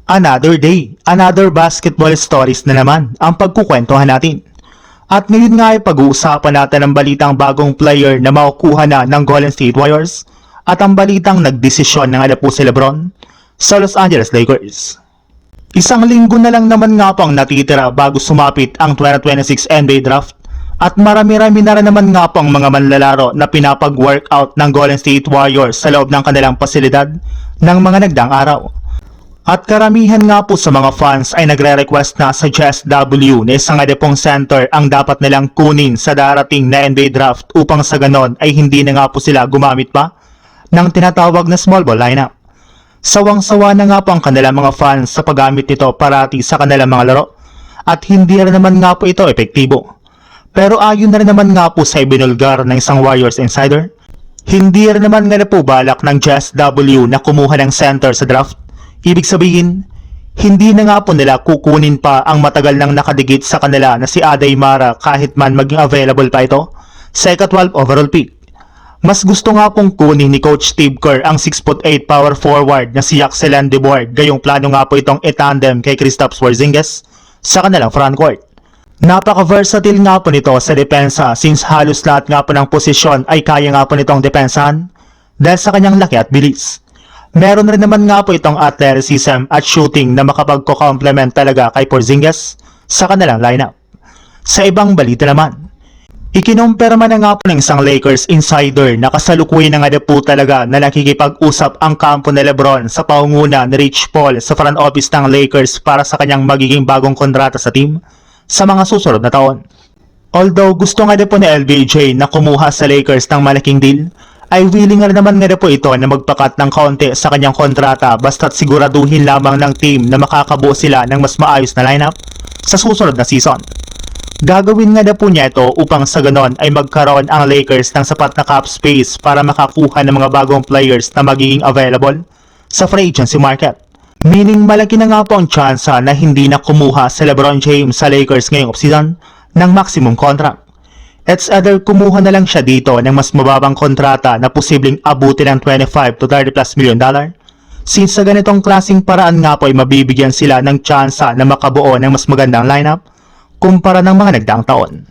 Another day, another basketball stories na naman ang pagkukwentuhan natin. At ngayon nga ay pag-uusapan natin ang balitang bagong player na makukuha na ng Golden State Warriors at ang balitang nagdesisyon ng po si LeBron sa Los Angeles Lakers. Isang linggo na lang naman nga po ang natitira bago sumapit ang 2026 NBA Draft at marami-rami na rin naman nga po ang mga manlalaro na pinapag-workout ng Golden State Warriors sa loob ng kanilang pasilidad ng mga nagdaang araw. At karamihan nga po sa mga fans ay nagre-request na sa JSW na isang adepong center ang dapat nilang kunin sa darating na NBA Draft upang sa ganon ay hindi na nga po sila gumamit pa ng tinatawag na small ball lineup. Sawang-sawa na nga po ang kanilang mga fans sa paggamit nito parati sa kanilang mga laro at hindi rin naman nga po ito epektibo. Pero ayon na rin naman nga po sa ibinulgar ng isang Warriors insider, hindi rin naman nga po balak ng JSW na kumuha ng center sa draft. Ibig sabihin, hindi na nga po nila kukunin pa ang matagal nang nakadikit sa kanila na si Aday Mara kahit man maging available pa ito sa ika-12 overall pick. Mas gusto nga pong kunin ni Coach Steve Kerr ang 6'8" power forward na si Yaxelan DeBoard, gayong plano nga po itong itandem kay Kristaps Porzingis sa kanilang frontcourt. Napaka-versatile nga po nito sa depensa since halos lahat nga po ng posisyon ay kaya nga po nitong depensahan dahil sa kanyang laki at bilis. Meron rin naman nga po itong athleticism at shooting na makapagko-complement talaga kay Porzingis sa kanilang lineup. Sa ibang balita naman, ikinumpirma na nga po ng isang Lakers insider na kasalukuyan na nga po talaga na nakikipag-usap ang kampo ni LeBron sa pangunguna ni Rich Paul sa front office ng Lakers para sa kanyang magiging bagong kontrata sa team sa mga susunod na taon. Although gusto nga po ni LBJ na kumuha sa Lakers ng malaking deal, ay willing na naman nga po ito na magpakat ng kaunti sa kanyang kontrata basta't siguraduhin lamang ng team na makakabuo sila ng mas maayos na lineup sa susunod na season. Gagawin nga po niya ito upang sa ganon ay magkaroon ang Lakers ng sapat na cap space para makakuha ng mga bagong players na magiging available sa free agency market. Meaning malaki na nga po ang tsansa na hindi na kumuha si LeBron James sa Lakers ngayong offseason ng maximum contract. It's either kumuha na lang siya dito ng mas mababang kontrata na posibleng abutin ng 25 to 30 plus million dollar. Since sa ganitong klaseng paraan nga po ay mabibigyan sila ng tsansa na makabuo ng mas magandang lineup kumpara ng mga nagdaang taon.